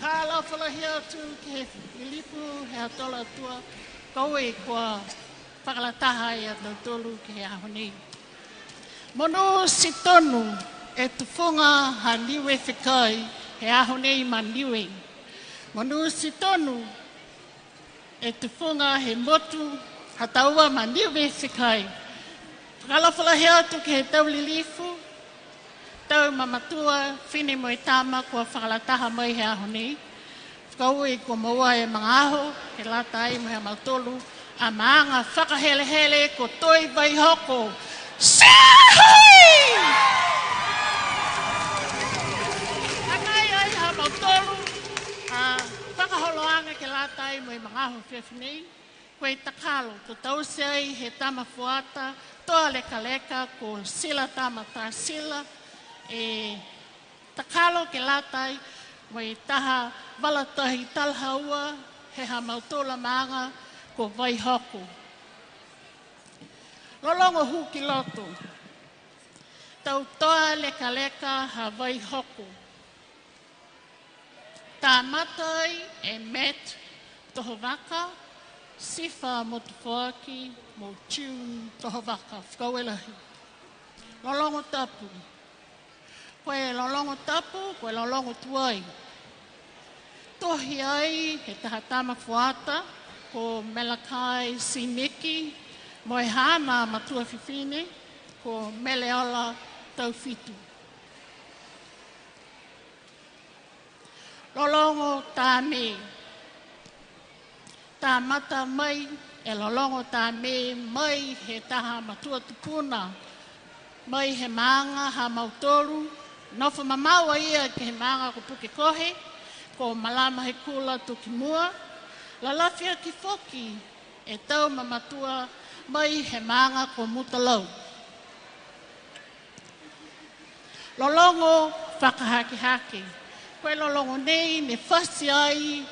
Kala whalahia tu ke Filipu he atola tua koe kua whakalataha e atau tolu ke he ahoni. Mono si tonu e tufunga ha niwe whikai he ahoni ma niwe. Mono si tonu e tufunga he motu ha taua ma niwe whikai. Kala whalahia tu ke he tau lilifu tau mamatua whine mo e tama kua whakalataha mai he ahoni. Kau e kua maua e mga aho, he lata ai mo he mautolu, a maanga whakahelehele ko toi vai hoko. Siahui! Angai ai ha mautolu, a whakaholoanga ke lata ai mo e mga aho whiwhinei, koe takalo, to tause ai he tama fuata, toa leka leka ko sila tama tā sila, e takalo ke latai mai taha walatahi talhaua he ha mautola maanga ko vai hoku. Lolongo huki loto. Tau toa leka leka ha vai hoku. Tā matai e met toho waka, sifa mo tuwhaki mo tune toho waka, whakauelahi. Lolongo tapu. Koe lolongo tapu, koe lolongo tuai. Tohi ai he taha tama fuata, ko Melakai Siniki, mo e hana matua whiwhine, ko Meleola Tauwhitu. Lolongo tā me. Tā mata mai, e lolongo tā me, mai he taha matua tupuna, mai he maanga ha mautoru, Nofa mamaua ia ke he maanga ko puke kohe, ko malama he kula tuki mua. La lafia ki foki e tau mamatua mai he maanga ko mutalau. Lolongo whakahaki haki. Koe lolongo nei ne whasi ai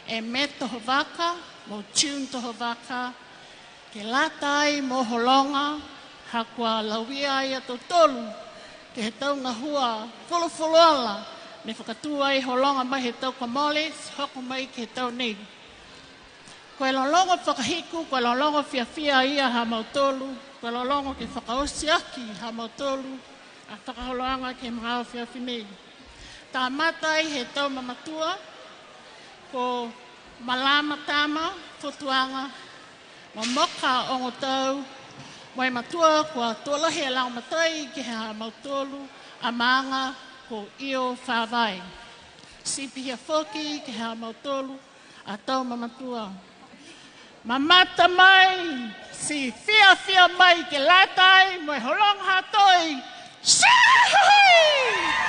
e me toho waka, mo tune toho waka, ke lata ai mo holonga, hakua lauia ai ato tolu, ke he tau ngahua wholo me whakatua i holonga mai he tau kamole, hoko mai ke he tau nei. Koe lolongo whakahiku, koe lolongo whiawhia ia ha mautolu, koe lolongo ke whakaosi aki ha mautolu, a whakaholoanga ke mga o whiawhinei. Tā matai he tau mamatua, ko malama tama, whotuanga, ma moka ongo tau, mai matua kua tolahi e lau matai ki ha mautolu a maanga ko io whawai. Sipi hea whoki ki ha mautolu a tau mamatua. Mamata mai, si whia mai ke latai, mai holong hatoi. Siahui!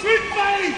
Sweet Bay!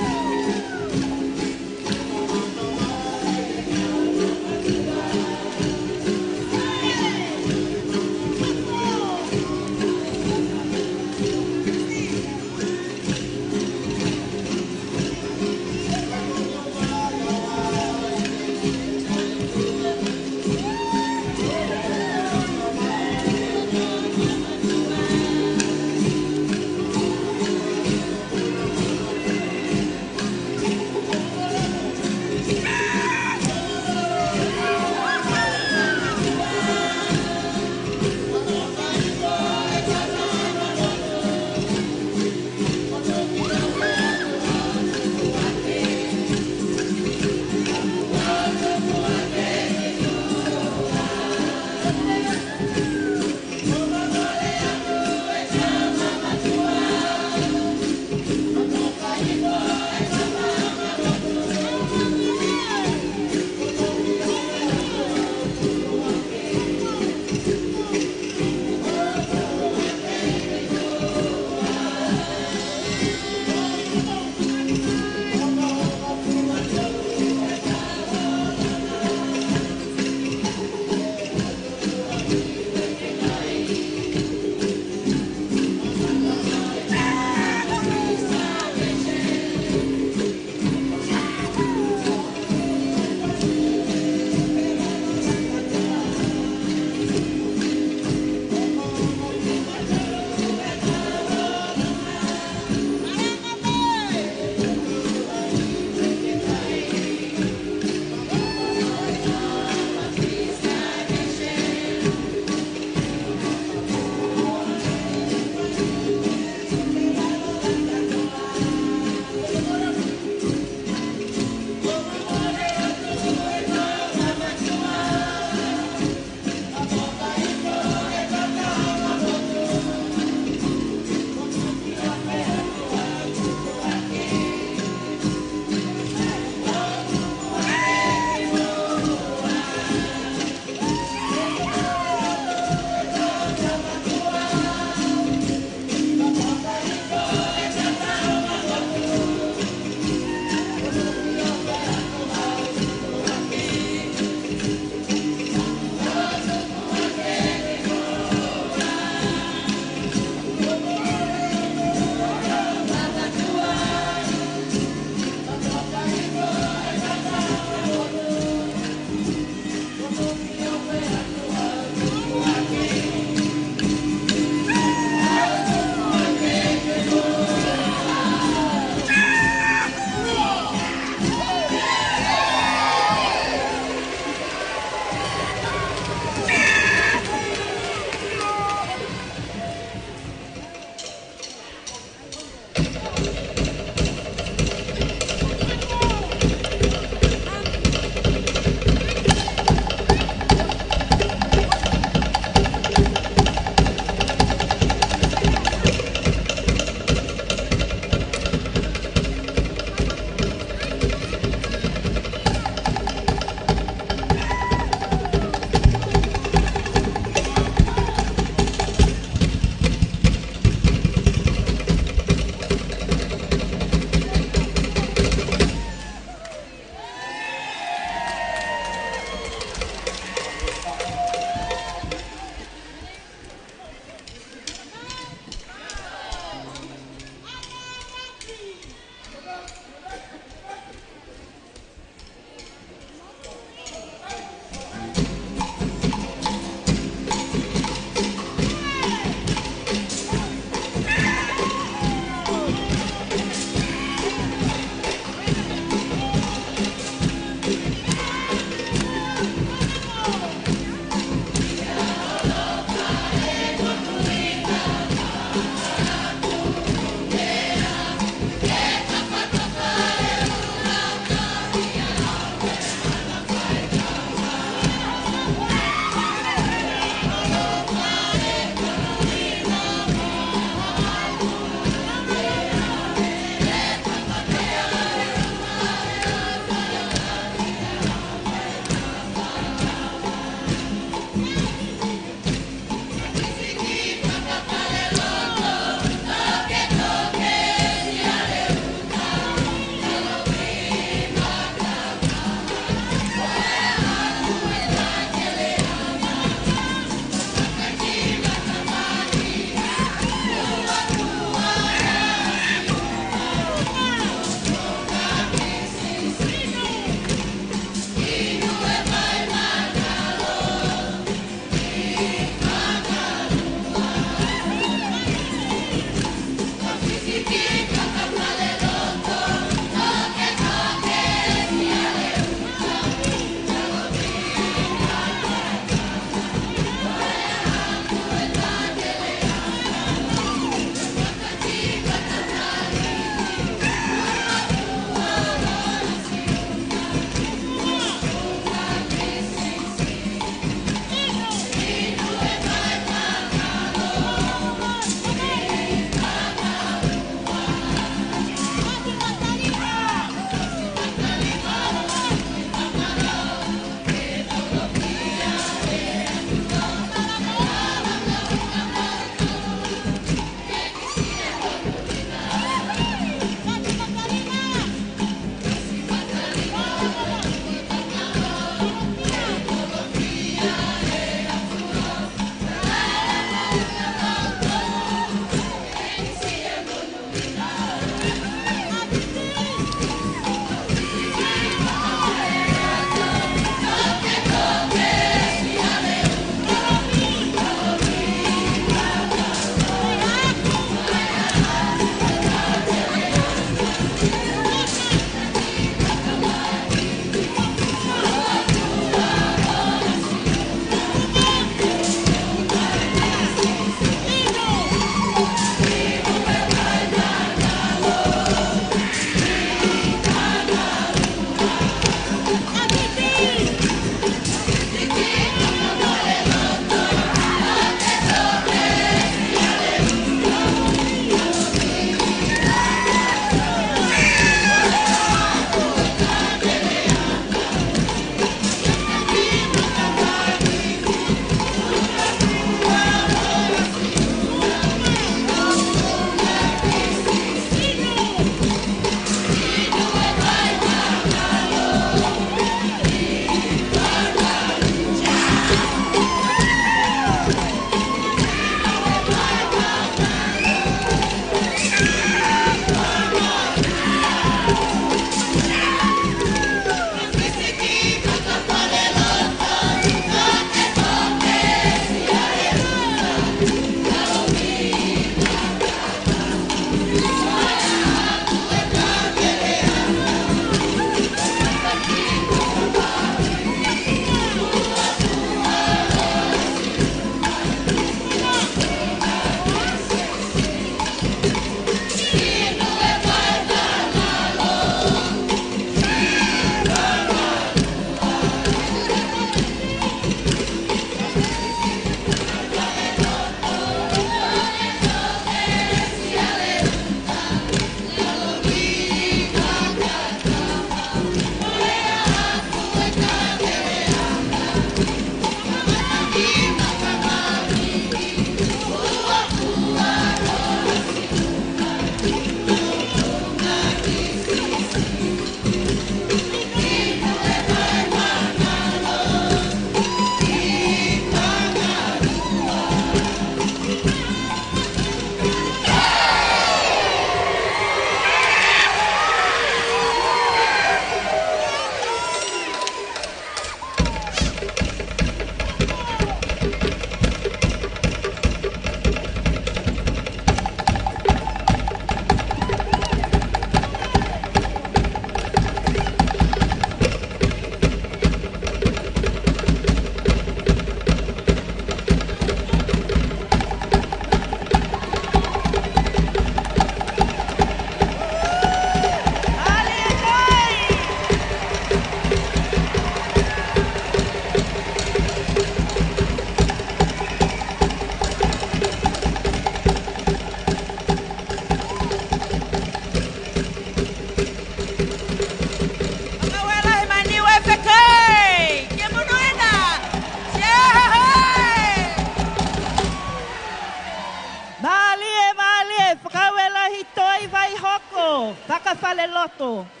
whale loto.